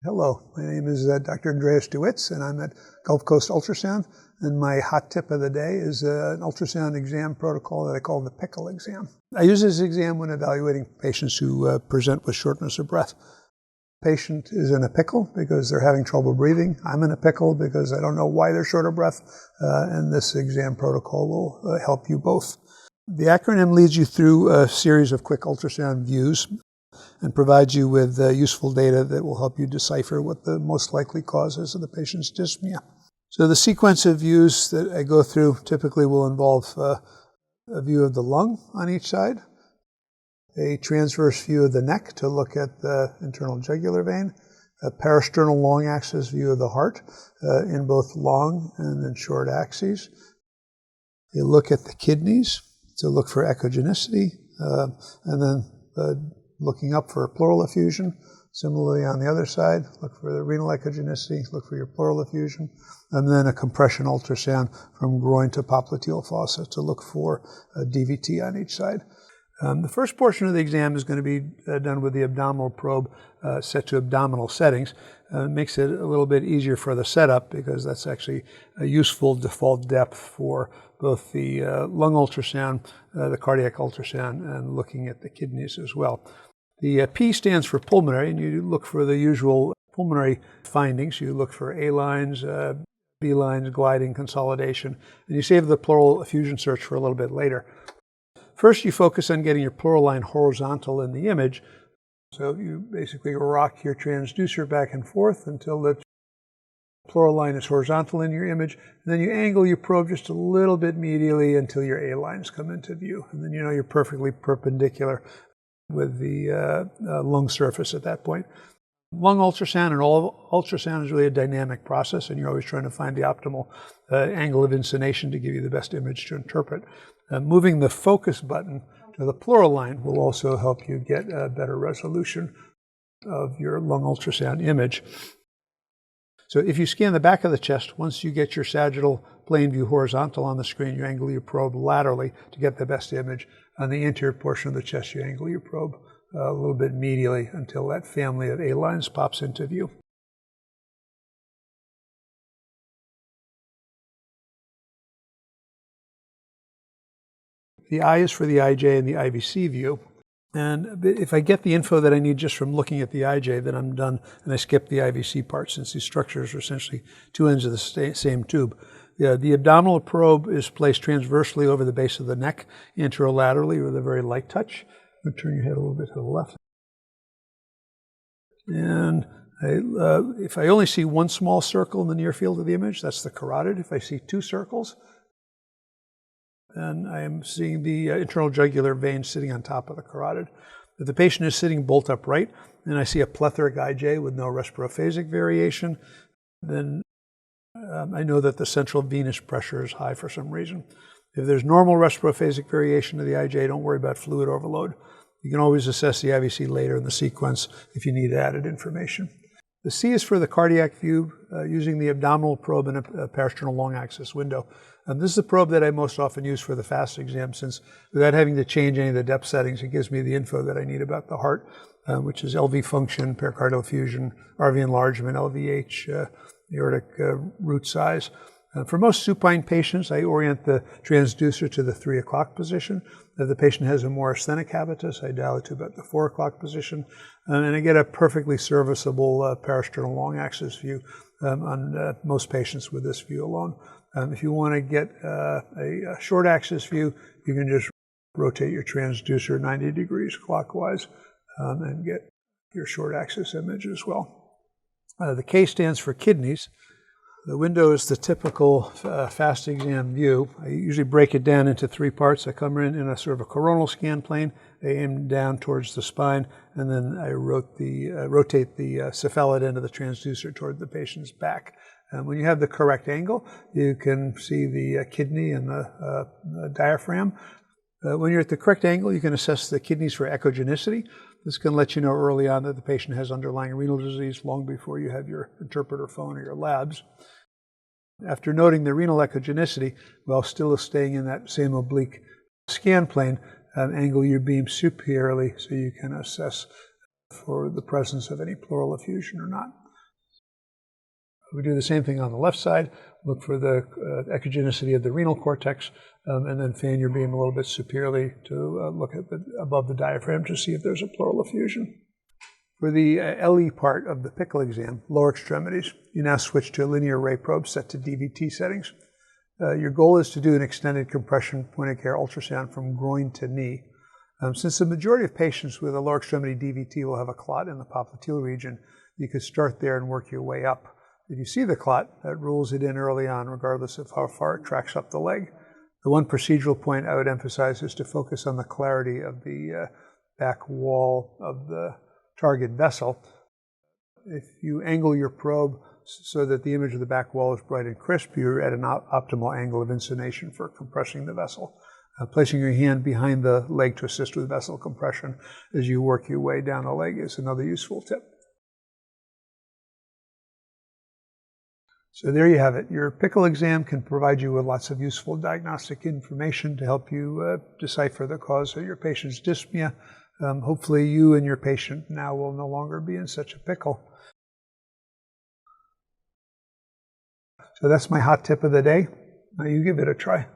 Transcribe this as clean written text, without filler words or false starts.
Hello, my name is Dr. Andreas Dewitz, and I'm at Gulfcoast Ultrasound, and my hot tip of the day is an ultrasound exam protocol that I call the PICKLE exam. I use this exam when evaluating patients who present with shortness of breath. Patient is in a pickle because they're having trouble breathing. I'm in a pickle because I don't know why they're short of breath, and this exam protocol will help you both. The acronym leads you through a series of quick ultrasound views and provides you with useful data that will help you decipher what the most likely cause is of the patient's dyspnea. So the sequence of views that I go through typically will involve a view of the lung on each side, a transverse view of the neck to look at the internal jugular vein, a parasternal long axis view of the heart in both long and in short axes. You look at the kidneys to look for echogenicity, and then looking up for pleural effusion. Similarly on the other side, look for the renal echogenicity, look for your pleural effusion, and then a compression ultrasound from groin to popliteal fossa to look for a DVT on each side. The first portion of the exam is going to be done with the abdominal probe set to abdominal settings. It makes it a little bit easier for the setup because that's actually a useful default depth for both the lung ultrasound, the cardiac ultrasound, and looking at the kidneys as well. The P stands for pulmonary, and you look for the usual pulmonary findings. You look for A lines, B lines, gliding, consolidation, and you save the pleural effusion search for a little bit later. First, you focus on getting your pleural line horizontal in the image. So you basically rock your transducer back and forth until the pleural line is horizontal in your image. And then you angle your probe just a little bit medially until your A lines come into view. And then you know you're perfectly perpendicular with the lung surface at that point. Lung ultrasound and all ultrasound is really a dynamic process, and you're always trying to find the optimal angle of insonation to give you the best image to interpret. Moving the focus button to the pleural line will also help you get a better resolution of your lung ultrasound image. So if you scan the back of the chest, once you get your sagittal plane view horizontal on the screen, you angle your probe laterally to get the best image. On the anterior portion of the chest, you angle your probe a little bit medially until that family of A lines pops into view. The I is for the IJ and the IVC view. And if I get the info that I need just from looking at the IJ, then I'm done, and I skip the IVC part since these structures are essentially two ends of the same tube. The abdominal probe is placed transversely over the base of the neck, anterolaterally with a very light touch. I'm going to turn your head a little bit to the left. And if I only see one small circle in the near field of the image, that's the carotid. If I see two circles, and I am seeing the internal jugular vein sitting on top of the carotid. If the patient is sitting bolt upright, and I see a plethoric IJ with no respirophasic variation, then I know that the central venous pressure is high for some reason. If there's normal respirophasic variation of the IJ, don't worry about fluid overload. You can always assess the IVC later in the sequence if you need added information. The C is for the cardiac view using the abdominal probe in a parasternal long axis window. This is the probe that I most often use for the FACEP exam, since without having to change any of the depth settings, it gives me the info that I need about the heart, which is LV function, pericardial effusion, RV enlargement, LVH, aortic root size. For most supine patients, I orient the transducer to the 3 o'clock position. If the patient has a more asthenic habitus, I dial it to about the 4 o'clock position. And I get a perfectly serviceable parasternal long axis view on most patients with this view alone. If you want to get a short axis view, you can just rotate your transducer 90 degrees clockwise and get your short axis image as well. The K stands for kidneys. The window is the typical fast exam view. I usually break it down into 3 parts. I come in a sort of a coronal scan plane. I aim down towards the spine, and then I rotate the cephalad end of the transducer toward the patient's back. And when you have the correct angle, you can see the kidney and the diaphragm. When you're at the correct angle, you can assess the kidneys for echogenicity. This can let you know early on that the patient has underlying renal disease long before you have your interpreter phone or your labs. After noting the renal echogenicity, while still staying in that same oblique scan plane, angle your beam superiorly so you can assess for the presence of any pleural effusion or not. We do the same thing on the left side. Look for the echogenicity of the renal cortex, and then fan your beam a little bit superiorly to look at above the diaphragm to see if there's a pleural effusion. For the LE part of the PICKLE exam, lower extremities, you now switch to a linear ray probe set to DVT settings. Your goal is to do an extended compression point-of-care ultrasound from groin to knee. Since the majority of patients with a lower extremity DVT will have a clot in the popliteal region, you could start there and work your way up. If you see the clot, that rules it in early on, regardless of how far it tracks up the leg. The one procedural point I would emphasize is to focus on the clarity of the back wall of the target vessel. If you angle your probe so that the image of the back wall is bright and crisp, you're at an optimal angle of insonation for compressing the vessel. Placing your hand behind the leg to assist with vessel compression as you work your way down the leg is another useful tip. So there you have it. Your PICKLE exam can provide you with lots of useful diagnostic information to help you decipher the cause of your patient's dyspnea. Hopefully you and your patient now will no longer be in such a pickle. So that's my hot tip of the day. Now you give it a try.